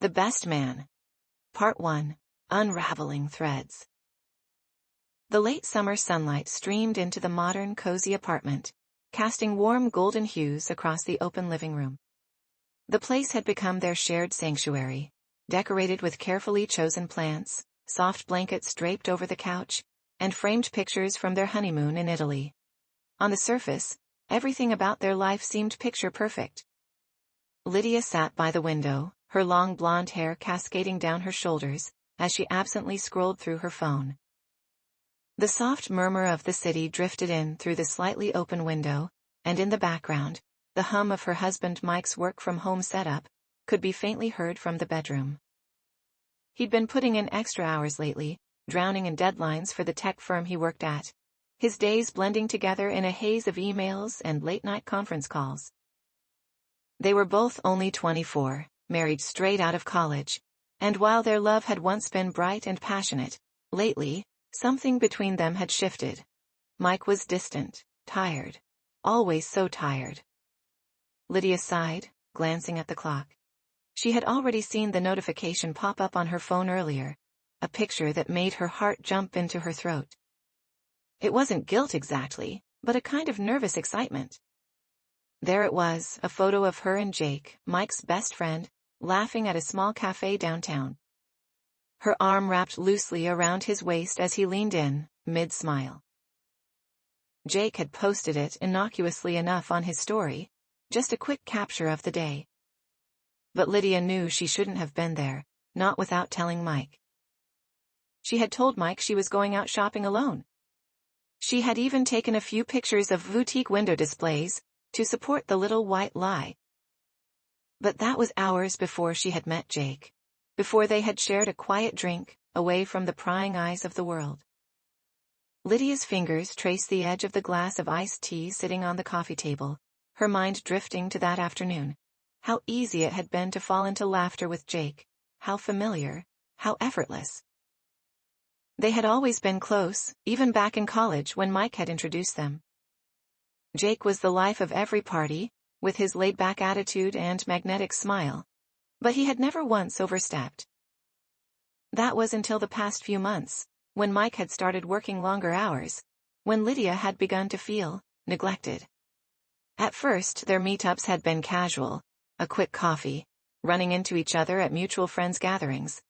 The Best Man. Part 1. Unraveling Threads. The late summer sunlight streamed into the modern, cozy apartment, casting warm golden hues across the open living room. The place had become their shared sanctuary, decorated with carefully chosen plants, soft blankets draped over the couch, and framed pictures from their honeymoon in Italy. On the surface, everything about their life seemed picture-perfect. Lydia sat by the window, her long blonde hair cascading down her shoulders, as she absently scrolled through her phone. The soft murmur of the city drifted in through the slightly open window, and in the background, the hum of her husband Mike's work-from-home setup could be faintly heard from the bedroom. He'd been putting in extra hours lately, drowning in deadlines for the tech firm he worked at, his days blending together in a haze of emails and late-night conference calls. They were both only 24, married straight out of college, and while their love had once been bright and passionate, lately, something between them had shifted. Mike was distant, tired. Always so tired. Lydia sighed, glancing at the clock. She had already seen the notification pop up on her phone earlier, a picture that made her heart jump into her throat. It wasn't guilt exactly, but a kind of nervous excitement. There it was, a photo of her and Jake, Mike's best friend, laughing at a small cafe downtown. Her arm wrapped loosely around his waist as he leaned in, mid-smile. Jake had posted it innocuously enough on his story, just a quick capture of the day. But Lydia knew she shouldn't have been there, not without telling Mike. She had told Mike she was going out shopping alone. She had even taken a few pictures of boutique window displays to support the little white lie. But that was hours before she had met Jake, before they had shared a quiet drink, away from the prying eyes of the world. Lydia's fingers traced the edge of the glass of iced tea sitting on the coffee table, her mind drifting to that afternoon. How easy it had been to fall into laughter with Jake, how familiar, how effortless. They had always been close, even back in college when Mike had introduced them. Jake was the life of every party, with his laid-back attitude and magnetic smile, but he had never once overstepped. That was until the past few months, when Mike had started working longer hours, when Lydia had begun to feel neglected. At first, their meetups had been casual, a quick coffee, running into each other at mutual friends' gatherings,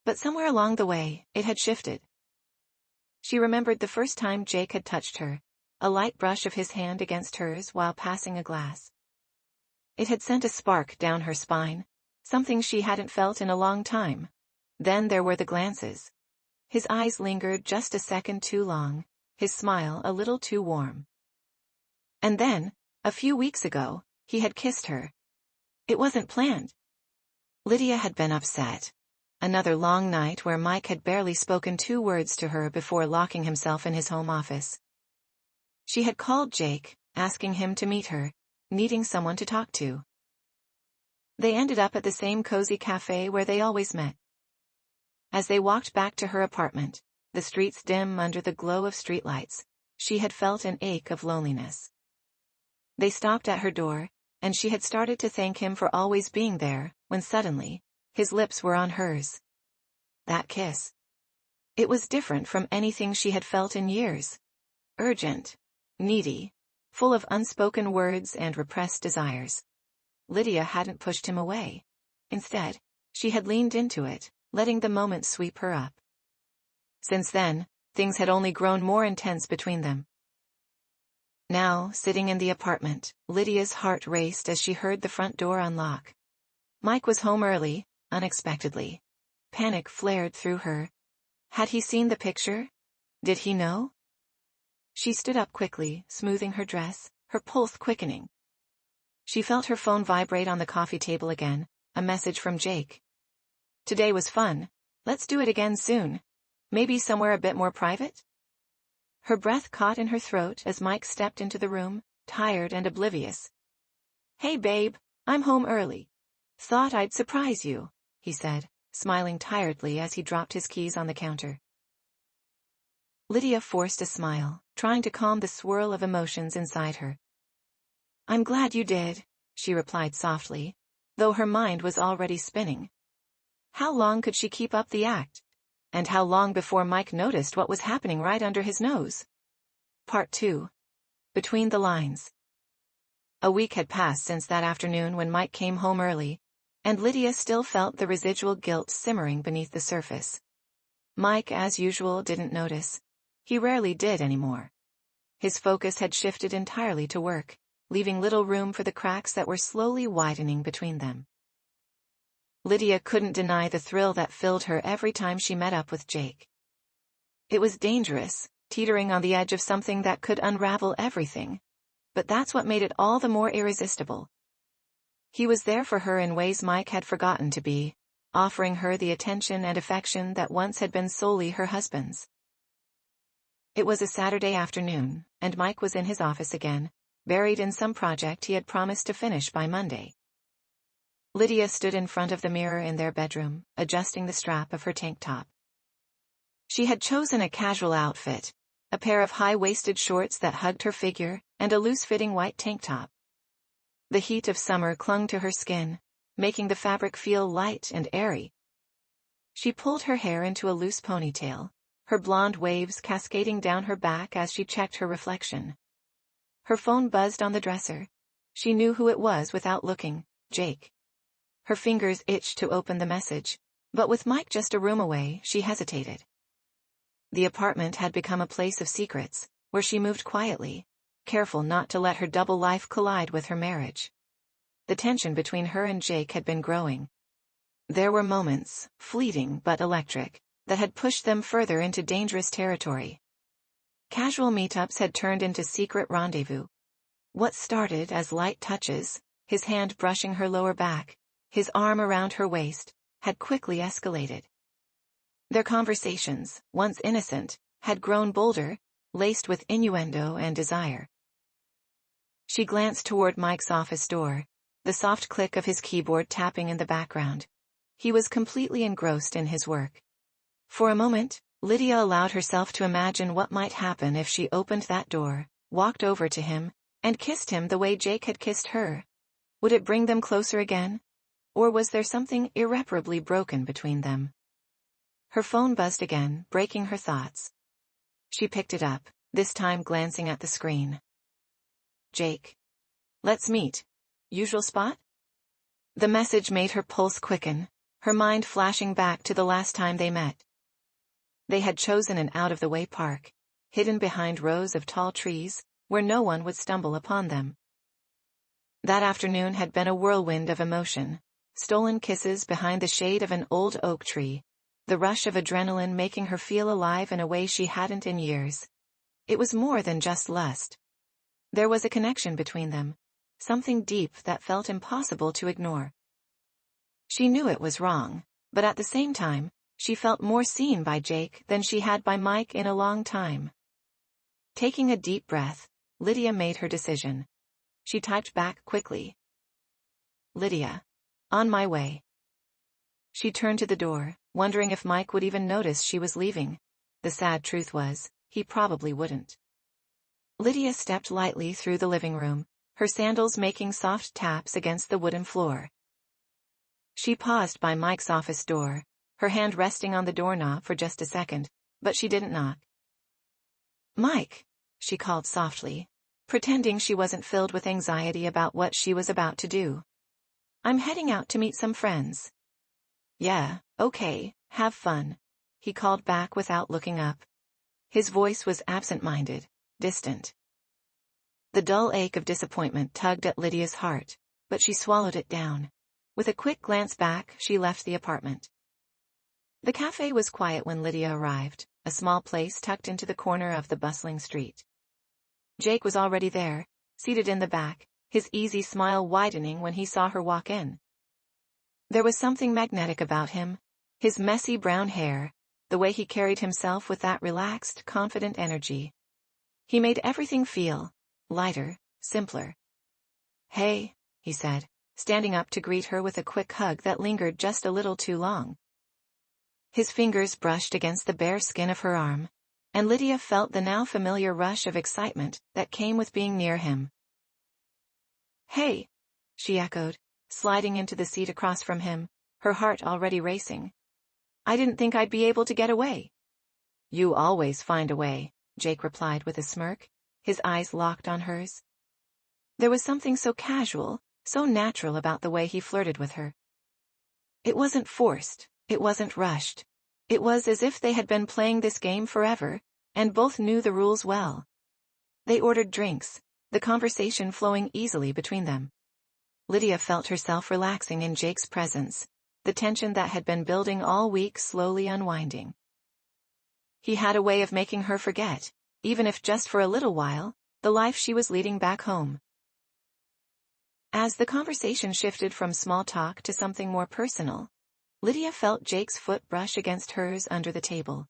but somewhere along the way, it had shifted. She remembered the first time Jake had touched her, a light brush of his hand against hers while passing a glass. It had sent a spark down her spine, something she hadn't felt in a long time. Then there were the glances. His eyes lingered just a second too long, his smile a little too warm. And then, a few weeks ago, he had kissed her. It wasn't planned. Lydia had been upset. Another long night where Mike had barely spoken 2 words to her before locking himself in his home office. She had called Jake, asking him to meet her, needing someone to talk to. They ended up at the same cozy cafe where they always met. As they walked back to her apartment, the streets dim under the glow of streetlights, she had felt an ache of loneliness. They stopped at her door, and she had started to thank him for always being there, when suddenly, his lips were on hers. That kiss. It was different from anything she had felt in years. Urgent, needy, full of unspoken words and repressed desires. Lydia hadn't pushed him away. Instead, she had leaned into it, letting the moment sweep her up. Since then, things had only grown more intense between them. Now, sitting in the apartment, Lydia's heart raced as she heard the front door unlock. Mike was home early, unexpectedly. Panic flared through her. Had he seen the picture? Did he know? She stood up quickly, smoothing her dress, her pulse quickening. She felt her phone vibrate on the coffee table again, a message from Jake. Today was fun. Let's do it again soon. Maybe somewhere a bit more private? Her breath caught in her throat as Mike stepped into the room, tired and oblivious. Hey babe, I'm home early. Thought I'd surprise you, he said, smiling tiredly as he dropped his keys on the counter. Lydia forced a smile, trying to calm the swirl of emotions inside her. I'm glad you did, she replied softly, though her mind was already spinning. How long could she keep up the act? And how long before Mike noticed what was happening right under his nose? Part 2. Between the lines. A week had passed since that afternoon when Mike came home early, and Lydia still felt the residual guilt simmering beneath the surface. Mike, as usual, didn't notice. He rarely did anymore. His focus had shifted entirely to work, leaving little room for the cracks that were slowly widening between them. Lydia couldn't deny the thrill that filled her every time she met up with Jake. It was dangerous, teetering on the edge of something that could unravel everything. But that's what made it all the more irresistible. He was there for her in ways Mike had forgotten to be, offering her the attention and affection that once had been solely her husband's. It was a Saturday afternoon, and Mike was in his office again, buried in some project he had promised to finish by Monday. Lydia stood in front of the mirror in their bedroom, adjusting the strap of her tank top. She had chosen a casual outfit, a pair of high-waisted shorts that hugged her figure, and a loose-fitting white tank top. The heat of summer clung to her skin, making the fabric feel light and airy. She pulled her hair into a loose ponytail, her blonde waves cascading down her back as she checked her reflection. Her phone buzzed on the dresser. She knew who it was without looking, Jake. Her fingers itched to open the message, but with Mike just a room away, she hesitated. The apartment had become a place of secrets, where she moved quietly, careful not to let her double life collide with her marriage. The tension between her and Jake had been growing. There were moments, fleeting but electric, that had pushed them further into dangerous territory. Casual meetups had turned into secret rendezvous. What started as light touches, his hand brushing her lower back, his arm around her waist, had quickly escalated. Their conversations, once innocent, had grown bolder, laced with innuendo and desire. She glanced toward Mike's office door, the soft click of his keyboard tapping in the background. He was completely engrossed in his work. For a moment, Lydia allowed herself to imagine what might happen if she opened that door, walked over to him, and kissed him the way Jake had kissed her. Would it bring them closer again? Or was there something irreparably broken between them? Her phone buzzed again, breaking her thoughts. She picked it up, this time glancing at the screen. Jake. Let's meet. Usual spot? The message made her pulse quicken, her mind flashing back to the last time they met. They had chosen an out-of-the-way park, hidden behind rows of tall trees, where no one would stumble upon them. That afternoon had been a whirlwind of emotion, stolen kisses behind the shade of an old oak tree, the rush of adrenaline making her feel alive in a way she hadn't in years. It was more than just lust. There was a connection between them, something deep that felt impossible to ignore. She knew it was wrong, but at the same time, she felt more seen by Jake than she had by Mike in a long time. Taking a deep breath, Lydia made her decision. She typed back quickly. Lydia. On my way. She turned to the door, wondering if Mike would even notice she was leaving. The sad truth was, he probably wouldn't. Lydia stepped lightly through the living room, her sandals making soft taps against the wooden floor. She paused by Mike's office door, her hand resting on the doorknob for just a second, but she didn't knock. Mike, she called softly, pretending she wasn't filled with anxiety about what she was about to do. I'm heading out to meet some friends. Yeah, okay, have fun, he called back without looking up. His voice was absent-minded, distant. The dull ache of disappointment tugged at Lydia's heart, but she swallowed it down. With a quick glance back, she left the apartment. The cafe was quiet when Lydia arrived, a small place tucked into the corner of the bustling street. Jake was already there, seated in the back, his easy smile widening when he saw her walk in. There was something magnetic about him, his messy brown hair, the way he carried himself with that relaxed, confident energy. He made everything feel lighter, simpler. Hey, he said, standing up to greet her with a quick hug that lingered just a little too long. His fingers brushed against the bare skin of her arm, and Lydia felt the now familiar rush of excitement that came with being near him. Hey, she echoed, sliding into the seat across from him, her heart already racing. "I didn't think I'd be able to get away." "You always find a way," Jake replied with a smirk, his eyes locked on hers. There was something so casual, so natural about the way he flirted with her. It wasn't forced, it wasn't rushed. It was as if they had been playing this game forever, and both knew the rules well. They ordered drinks, the conversation flowing easily between them. Lydia felt herself relaxing in Jake's presence, the tension that had been building all week slowly unwinding. He had a way of making her forget, even if just for a little while, the life she was leading back home. As the conversation shifted from small talk to something more personal, Lydia felt Jake's foot brush against hers under the table.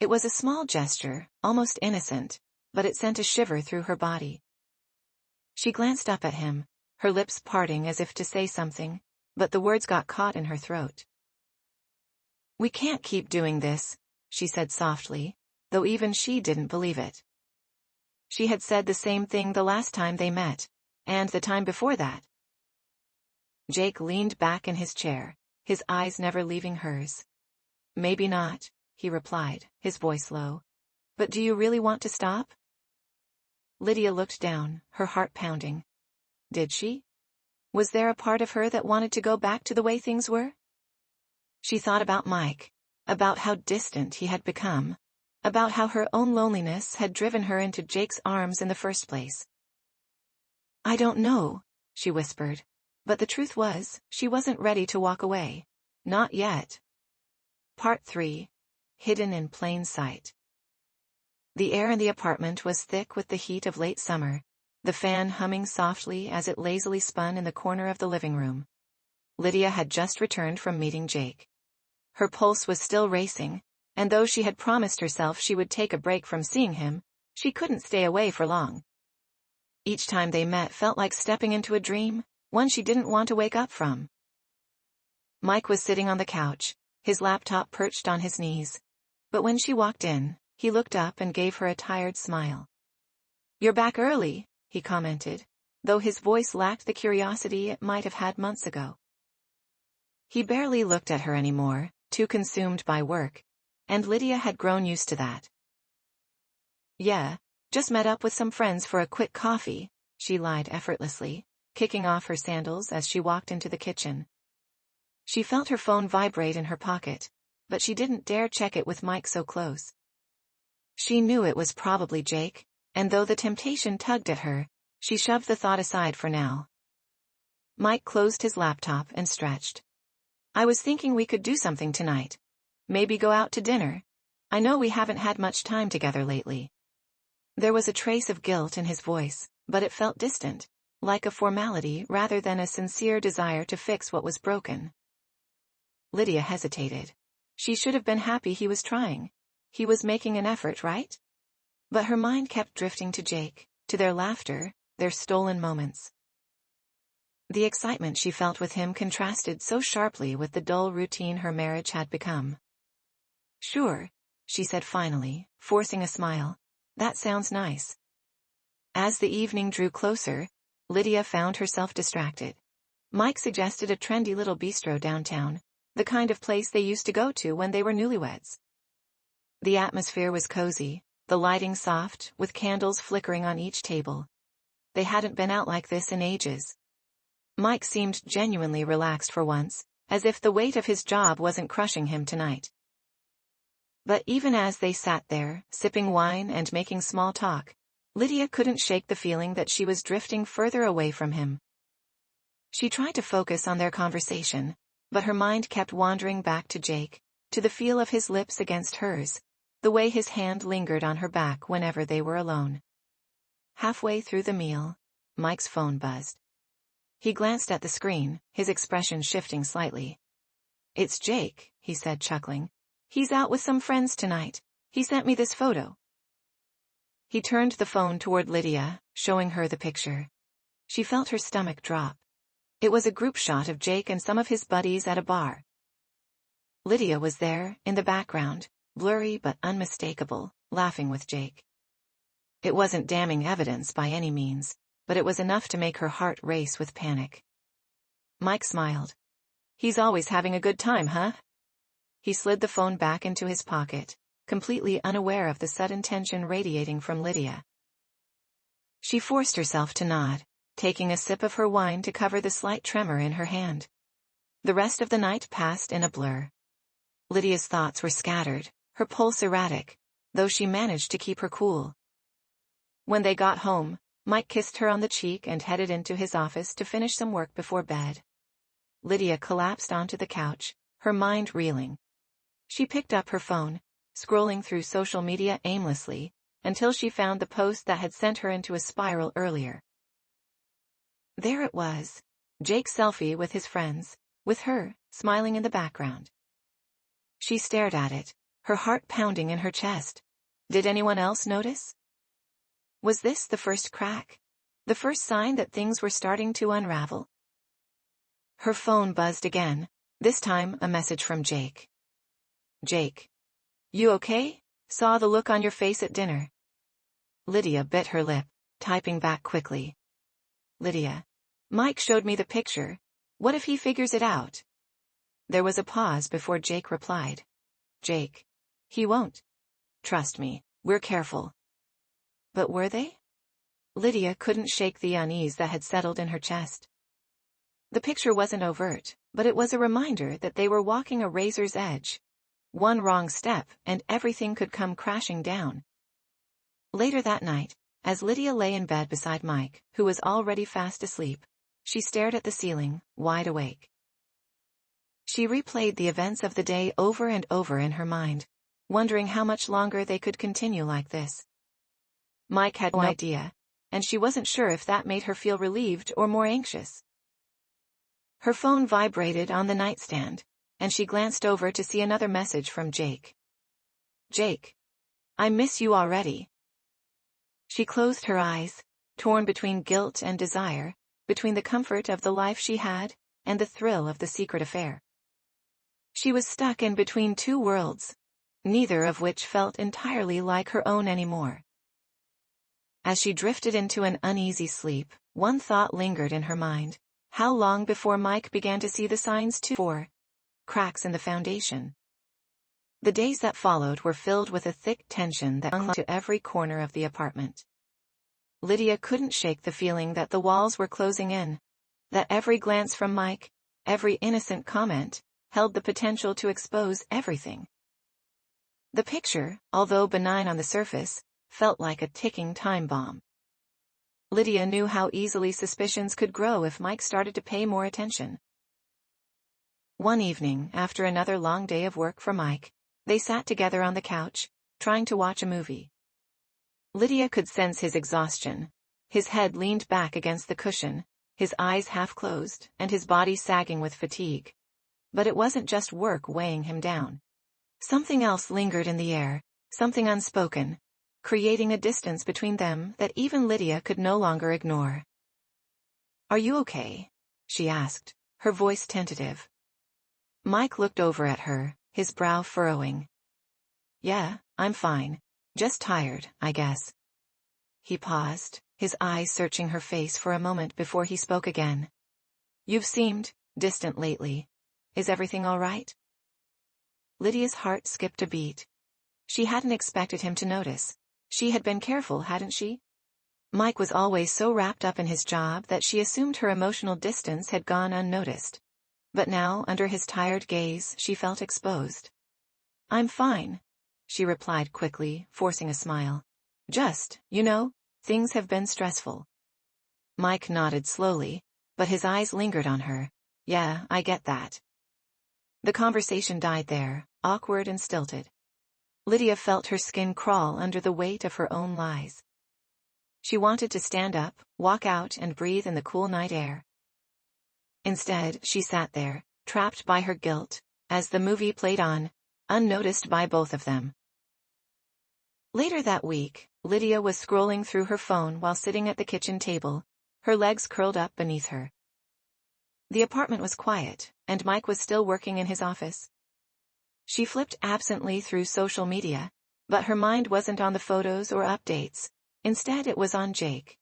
It was a small gesture, almost innocent, but it sent a shiver through her body. She glanced up at him, her lips parting as if to say something, but the words got caught in her throat. "We can't keep doing this," she said softly, though even she didn't believe it. She had said the same thing the last time they met, and the time before that. Jake leaned back in his chair, his eyes never leaving hers. "Maybe not," he replied, his voice low. "But do you really want to stop?" Lydia looked down, her heart pounding. Did she? Was there a part of her that wanted to go back to the way things were? She thought about Mike, about how distant he had become, about how her own loneliness had driven her into Jake's arms in the first place. "I don't know," she whispered, but the truth was, she wasn't ready to walk away. Not yet. Part 3. Hidden in Plain Sight. The air in the apartment was thick with the heat of late summer, the fan humming softly as it lazily spun in the corner of the living room. Lydia had just returned from meeting Jake. Her pulse was still racing, and though she had promised herself she would take a break from seeing him, she couldn't stay away for long. Each time they met felt like stepping into a dream, one she didn't want to wake up from. Mike was sitting on the couch, his laptop perched on his knees. But when she walked in, he looked up and gave her a tired smile. "You're back early," he commented, though his voice lacked the curiosity it might have had months ago. He barely looked at her anymore, too consumed by work, and Lydia had grown used to that. "Yeah, just met up with some friends for a quick coffee," she lied effortlessly, kicking off her sandals as she walked into the kitchen. She felt her phone vibrate in her pocket, but she didn't dare check it with Mike so close. She knew it was probably Jake, and though the temptation tugged at her, she shoved the thought aside for now. Mike closed his laptop and stretched. "I was thinking we could do something tonight. Maybe go out to dinner. I know we haven't had much time together lately." There was a trace of guilt in his voice, but it felt distant, like a formality rather than a sincere desire to fix what was broken. Lydia hesitated. She should have been happy he was trying. He was making an effort, right? But her mind kept drifting to Jake, to their laughter, their stolen moments. The excitement she felt with him contrasted so sharply with the dull routine her marriage had become. "Sure," she said finally, forcing a smile. "That sounds nice." As the evening drew closer, Lydia found herself distracted. Mike suggested a trendy little bistro downtown, the kind of place they used to go to when they were newlyweds. The atmosphere was cozy, the lighting soft, with candles flickering on each table. They hadn't been out like this in ages. Mike seemed genuinely relaxed for once, as if the weight of his job wasn't crushing him tonight. But even as they sat there, sipping wine and making small talk, Lydia couldn't shake the feeling that she was drifting further away from him. She tried to focus on their conversation, but her mind kept wandering back to Jake, to the feel of his lips against hers, the way his hand lingered on her back whenever they were alone. Halfway through the meal, Mike's phone buzzed. He glanced at the screen, his expression shifting slightly. "It's Jake," he said, chuckling. "He's out with some friends tonight. He sent me this photo." He turned the phone toward Lydia, showing her the picture. She felt her stomach drop. It was a group shot of Jake and some of his buddies at a bar. Lydia was there, in the background, blurry but unmistakable, laughing with Jake. It wasn't damning evidence by any means, but it was enough to make her heart race with panic. Mike smiled. He's always having a good time, huh? He slid the phone back into his pocket, completely unaware of the sudden tension radiating from Lydia. She forced herself to nod, taking a sip of her wine to cover the slight tremor in her hand. The rest of the night passed in a blur. Lydia's thoughts were scattered, her pulse erratic, though she managed to keep her cool. When they got home, Mike kissed her on the cheek and headed into his office to finish some work before bed. Lydia collapsed onto the couch, her mind reeling. She picked up her phone, scrolling through social media aimlessly, until she found the post that had sent her into a spiral earlier. There it was, Jake's selfie with his friends, with her, smiling in the background. She stared at it, her heart pounding in her chest. Did anyone else notice? Was this the first crack? The first sign that things were starting to unravel? Her phone buzzed again, this time a message from Jake. Jake. You okay? Saw the look on your face at dinner. Lydia bit her lip, typing back quickly. Lydia. Mike showed me the picture. What if he figures it out? There was a pause before Jake replied. Jake. He won't. Trust me, we're careful. But were they? Lydia couldn't shake the unease that had settled in her chest. The picture wasn't overt, but it was a reminder that they were walking a razor's edge. One wrong step, and everything could come crashing down. Later that night, as Lydia lay in bed beside Mike, who was already fast asleep, she stared at the ceiling, wide awake. She replayed the events of the day over and over in her mind, wondering how much longer they could continue like this. Mike had no idea, and she wasn't sure if that made her feel relieved or more anxious. Her phone vibrated on the nightstand, and she glanced over to see another message from Jake. Jake. I miss you already. She closed her eyes, torn between guilt and desire, between the comfort of the life she had, and the thrill of the secret affair. She was stuck in between two worlds, neither of which felt entirely like her own anymore. As she drifted into an uneasy sleep, one thought lingered in her mind. How long before Mike began to see the signs too? 4. Cracks in the foundation. The days that followed were filled with a thick tension that clung to every corner of the apartment. Lydia couldn't shake the feeling that the walls were closing in, that every glance from Mike, every innocent comment, held the potential to expose everything. The picture, although benign on the surface, felt like a ticking time bomb. Lydia knew how easily suspicions could grow if Mike started to pay more attention. One evening, after another long day of work for Mike, they sat together on the couch, trying to watch a movie. Lydia could sense his exhaustion. His head leaned back against the cushion, his eyes half closed, and his body sagging with fatigue. But it wasn't just work weighing him down. Something else lingered in the air, something unspoken, creating a distance between them that even Lydia could no longer ignore. Are you okay? She asked, her voice tentative. Mike looked over at her, his brow furrowing. Yeah, I'm fine. Just tired, I guess. He paused, his eyes searching her face for a moment before he spoke again. You've seemed distant lately. Is everything all right? Lydia's heart skipped a beat. She hadn't expected him to notice. She had been careful, hadn't she? Mike was always so wrapped up in his job that she assumed her emotional distance had gone unnoticed. But now, under his tired gaze, she felt exposed. I'm fine, she replied quickly, forcing a smile. Just, things have been stressful. Mike nodded slowly, but his eyes lingered on her. Yeah, I get that. The conversation died there, awkward and stilted. Lydia felt her skin crawl under the weight of her own lies. She wanted to stand up, walk out, and breathe in the cool night air. Instead, she sat there, trapped by her guilt, as the movie played on, unnoticed by both of them. Later that week, Lydia was scrolling through her phone while sitting at the kitchen table, her legs curled up beneath her. The apartment was quiet, and Mike was still working in his office. She flipped absently through social media, but her mind wasn't on the photos or updates. Instead, it was on Jake.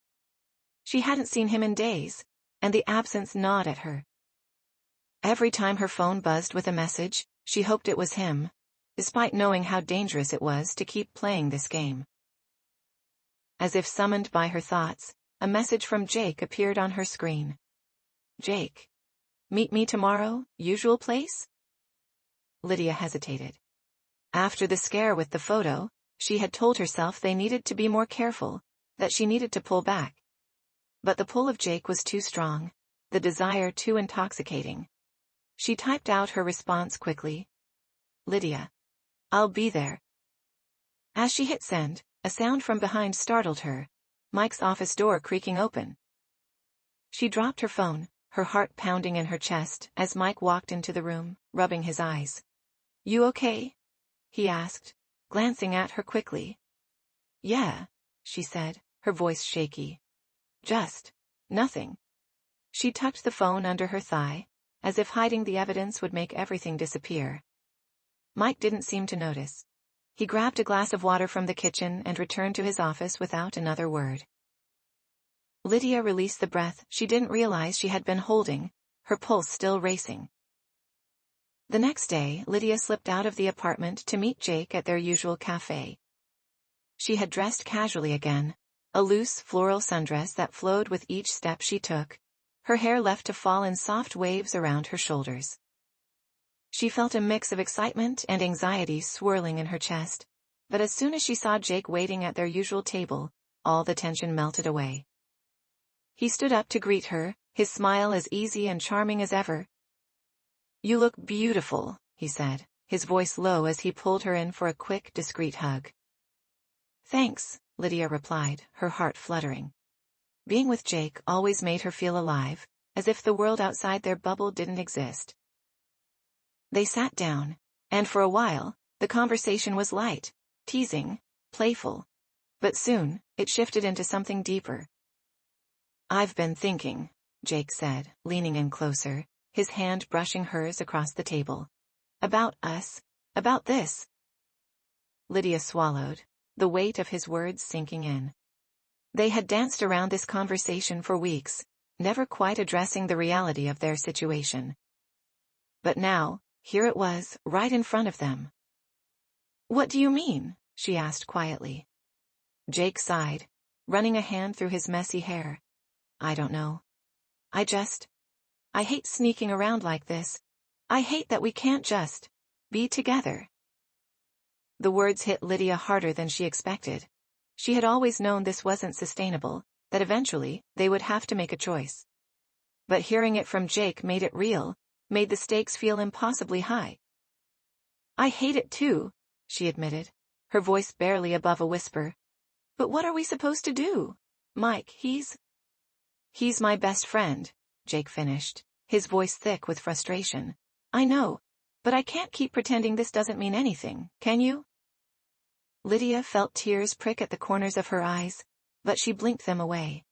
She hadn't seen him in days, and the absence gnawed at her. Every time her phone buzzed with a message, she hoped it was him, despite knowing how dangerous it was to keep playing this game. As if summoned by her thoughts, a message from Jake appeared on her screen. Jake. Meet me tomorrow, usual place? Lydia hesitated. After the scare with the photo, she had told herself they needed to be more careful, that she needed to pull back. But the pull of Jake was too strong, the desire too intoxicating. She typed out her response quickly. Lydia. I'll be there. As she hit send, a sound from behind startled her, Mike's office door creaking open. She dropped her phone, her heart pounding in her chest as Mike walked into the room, rubbing his eyes. You okay? He asked, glancing at her quickly. Yeah, she said, her voice shaky. Just nothing. She tucked the phone under her thigh, as if hiding the evidence would make everything disappear. Mike didn't seem to notice. He grabbed a glass of water from the kitchen and returned to his office without another word. Lydia released the breath she didn't realize she had been holding, her pulse still racing. The next day, Lydia slipped out of the apartment to meet Jake at their usual cafe. She had dressed casually again, a loose floral sundress that flowed with each step she took, her hair left to fall in soft waves around her shoulders. She felt a mix of excitement and anxiety swirling in her chest, but as soon as she saw Jake waiting at their usual table, all the tension melted away. He stood up to greet her, his smile as easy and charming as ever. You look beautiful, he said, his voice low as he pulled her in for a quick, discreet hug. Thanks, Lydia replied, her heart fluttering. Being with Jake always made her feel alive, as if the world outside their bubble didn't exist. They sat down, and for a while, the conversation was light, teasing, playful. But soon, it shifted into something deeper. I've been thinking, Jake said, leaning in closer, his hand brushing hers across the table. About us, about this. Lydia swallowed, the weight of his words sinking in. They had danced around this conversation for weeks, never quite addressing the reality of their situation. But now, here it was, right in front of them. What do you mean? She asked quietly. Jake sighed, running a hand through his messy hair. I don't know. I hate sneaking around like this. I hate that we can't just be together. The words hit Lydia harder than she expected. She had always known this wasn't sustainable, that eventually, they would have to make a choice. But hearing it from Jake made it real, made the stakes feel impossibly high. I hate it too, she admitted, her voice barely above a whisper. But what are we supposed to do? Mike, he's my best friend, Jake finished, his voice thick with frustration. I know, but I can't keep pretending this doesn't mean anything, can you? Lydia felt tears prick at the corners of her eyes, but she blinked them away.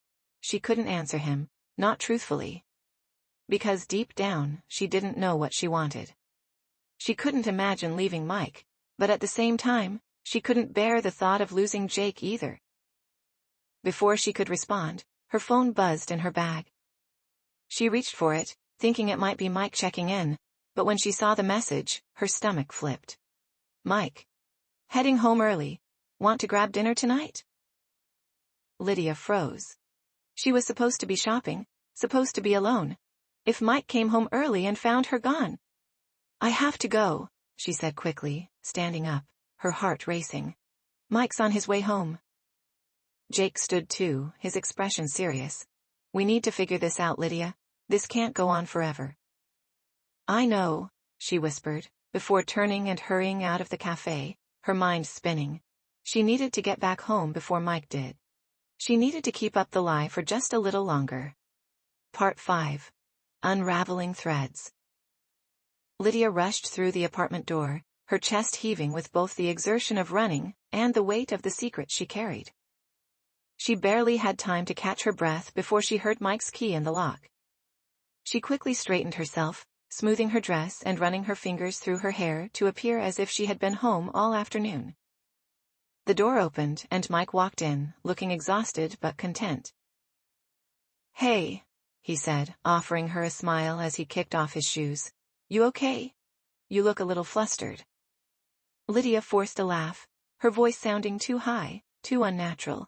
She couldn't answer him, not truthfully. Because deep down, she didn't know what she wanted. She couldn't imagine leaving Mike, but at the same time, she couldn't bear the thought of losing Jake either. Before she could respond, her phone buzzed in her bag. She reached for it, thinking it might be Mike checking in, but when she saw the message, her stomach flipped. Mike. Heading home early. Want to grab dinner tonight? Lydia froze. She was supposed to be shopping, supposed to be alone. If Mike came home early and found her gone. I have to go, she said quickly, standing up, her heart racing. Mike's on his way home. Jake stood too, his expression serious. We need to figure this out, Lydia. This can't go on forever. I know, she whispered, before turning and hurrying out of the cafe, her mind spinning. She needed to get back home before Mike did. She needed to keep up the lie for just a little longer. Part 5. Unraveling Threads. Lydia rushed through the apartment door, her chest heaving with both the exertion of running and the weight of the secret she carried. She barely had time to catch her breath before she heard Mike's key in the lock. She quickly straightened herself, smoothing her dress and running her fingers through her hair to appear as if she had been home all afternoon. The door opened and Mike walked in, looking exhausted but content. Hey, he said, offering her a smile as he kicked off his shoes. You okay? You look a little flustered. Lydia forced a laugh, her voice sounding too high, too unnatural.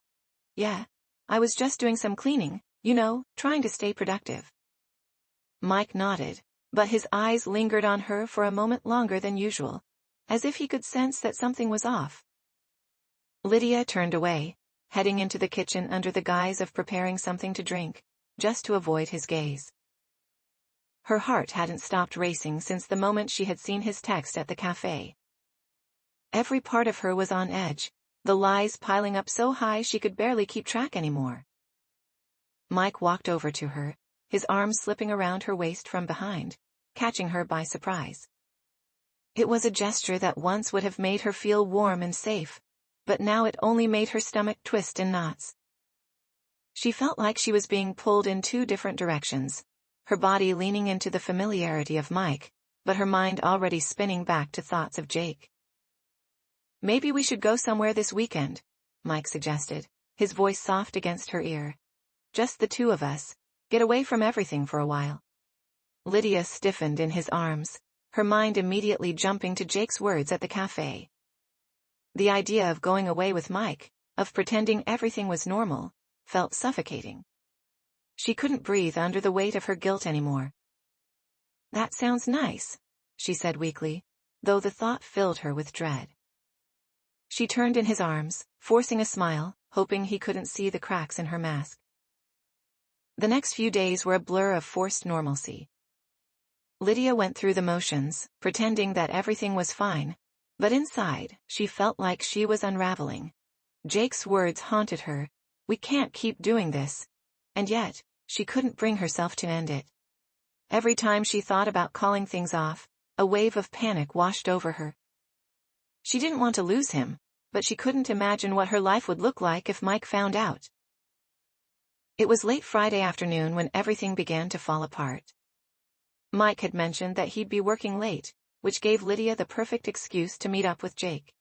Yeah, I was just doing some cleaning, trying to stay productive. Mike nodded, but his eyes lingered on her for a moment longer than usual, as if he could sense that something was off. Lydia turned away, heading into the kitchen under the guise of preparing something to drink, just to avoid his gaze. Her heart hadn't stopped racing since the moment she had seen his text at the cafe. Every part of her was on edge, the lies piling up so high she could barely keep track anymore. Mike walked over to her, his arm slipping around her waist from behind, catching her by surprise. It was a gesture that once would have made her feel warm and safe, but now it only made her stomach twist in knots. She felt like she was being pulled in two different directions, her body leaning into the familiarity of Mike, but her mind already spinning back to thoughts of Jake. Maybe we should go somewhere this weekend, Mike suggested, his voice soft against her ear. Just the two of us, get away from everything for a while. Lydia stiffened in his arms, her mind immediately jumping to Jake's words at the cafe. The idea of going away with Mike, of pretending everything was normal, felt suffocating. She couldn't breathe under the weight of her guilt anymore. That sounds nice, she said weakly, though the thought filled her with dread. She turned in his arms, forcing a smile, hoping he couldn't see the cracks in her mask. The next few days were a blur of forced normalcy. Lydia went through the motions, pretending that everything was fine, but inside, she felt like she was unraveling. Jake's words haunted her, we can't keep doing this, and yet, she couldn't bring herself to end it. Every time she thought about calling things off, a wave of panic washed over her. She didn't want to lose him, but she couldn't imagine what her life would look like if Mike found out. It was late Friday afternoon when everything began to fall apart. Mike had mentioned that he'd be working late, which gave Lydia the perfect excuse to meet up with Jake.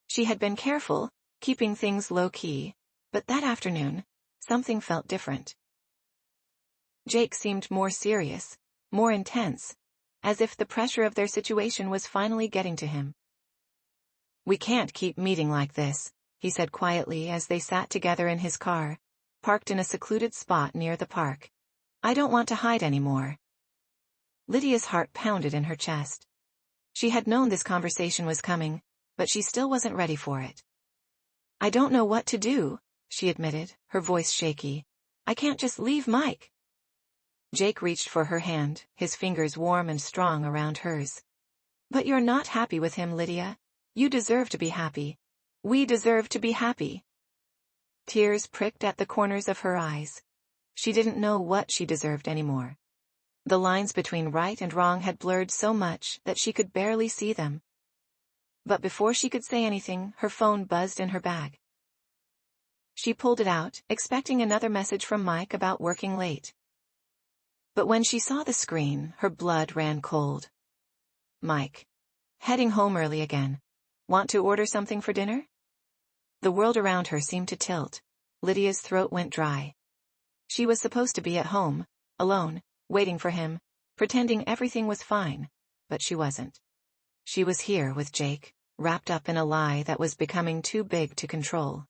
She had been careful, keeping things low-key, but that afternoon, something felt different. Jake seemed more serious, more intense, as if the pressure of their situation was finally getting to him. We can't keep meeting like this, he said quietly as they sat together in his car, parked in a secluded spot near the park. I don't want to hide anymore. Lydia's heart pounded in her chest. She had known this conversation was coming, but she still wasn't ready for it. I don't know what to do, she admitted, her voice shaky. I can't just leave Mike. Jake reached for her hand, his fingers warm and strong around hers. But you're not happy with him, Lydia. You deserve to be happy. We deserve to be happy. Tears pricked at the corners of her eyes. She didn't know what she deserved anymore. The lines between right and wrong had blurred so much that she could barely see them. But before she could say anything, her phone buzzed in her bag. She pulled it out, expecting another message from Mike about working late. But when she saw the screen, her blood ran cold. Mike. Heading home early again. Want to order something for dinner? The world around her seemed to tilt. Lydia's throat went dry. She was supposed to be at home, alone, waiting for him, pretending everything was fine, but she wasn't. She was here with Jake, wrapped up in a lie that was becoming too big to control.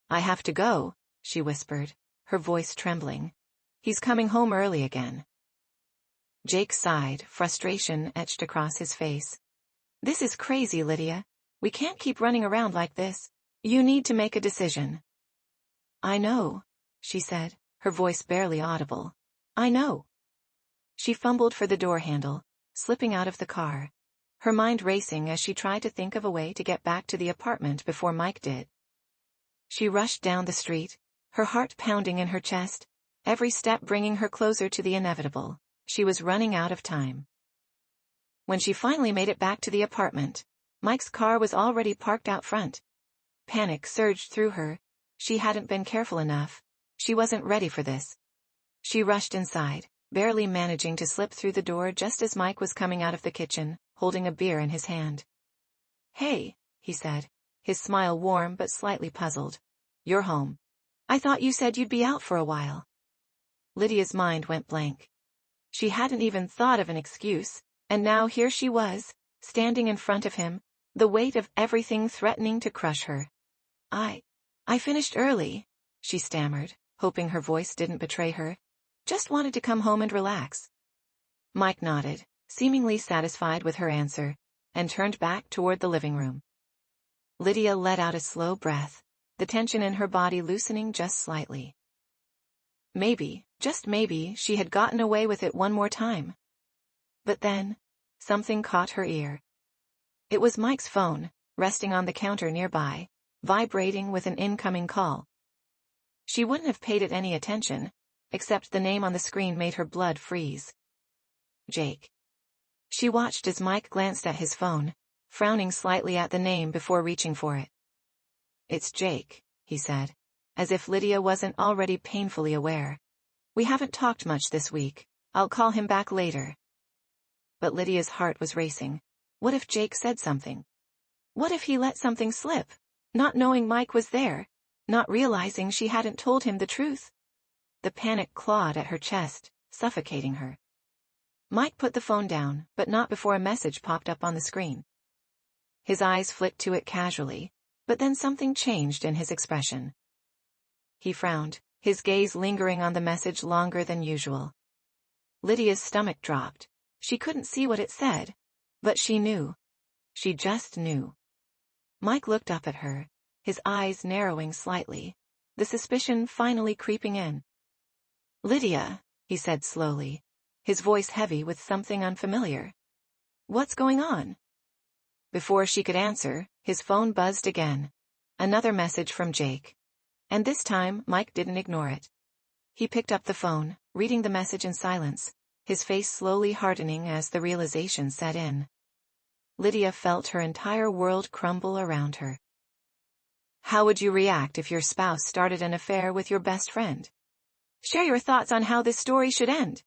I have to go, she whispered, her voice trembling. He's coming home early again. Jake sighed, frustration etched across his face. This is crazy, Lydia. We can't keep running around like this. You need to make a decision. I know, she said, her voice barely audible. I know. She fumbled for the door handle, slipping out of the car, her mind racing as she tried to think of a way to get back to the apartment before Mike did. She rushed down the street, her heart pounding in her chest, every step bringing her closer to the inevitable. She was running out of time. When she finally made it back to the apartment, Mike's car was already parked out front. Panic surged through her. She hadn't been careful enough. She wasn't ready for this. She rushed inside, barely managing to slip through the door just as Mike was coming out of the kitchen, holding a beer in his hand. Hey, he said, his smile warm but slightly puzzled. You're home. I thought you said you'd be out for a while. Lydia's mind went blank. She hadn't even thought of an excuse, and now here she was, standing in front of him, the weight of everything threatening to crush her. I finished early, she stammered, hoping her voice didn't betray her. Just wanted to come home and relax. Mike nodded, seemingly satisfied with her answer, and turned back toward the living room. Lydia let out a slow breath, the tension in her body loosening just slightly. Maybe, just maybe, she had gotten away with it one more time. But then, something caught her ear. It was Mike's phone, resting on the counter nearby, vibrating with an incoming call. She wouldn't have paid it any attention, except the name on the screen made her blood freeze. Jake. She watched as Mike glanced at his phone, frowning slightly at the name before reaching for it. "It's Jake," he said, as if Lydia wasn't already painfully aware. "We haven't talked much this week. I'll call him back later." But Lydia's heart was racing. What if Jake said something? What if he let something slip, not knowing Mike was there, not realizing she hadn't told him the truth? The panic clawed at her chest, suffocating her. Mike put the phone down, but not before a message popped up on the screen. His eyes flicked to it casually, but then something changed in his expression. He frowned, his gaze lingering on the message longer than usual. Lydia's stomach dropped. She couldn't see what it said, but she knew. She just knew. Mike looked up at her, his eyes narrowing slightly, the suspicion finally creeping in. "Lydia," he said slowly, his voice heavy with something unfamiliar. "What's going on?" Before she could answer, his phone buzzed again. Another message from Jake. And this time, Mike didn't ignore it. He picked up the phone, reading the message in silence, his face slowly hardening as the realization set in. Lydia felt her entire world crumble around her. How would you react if your spouse started an affair with your best friend? Share your thoughts on how this story should end.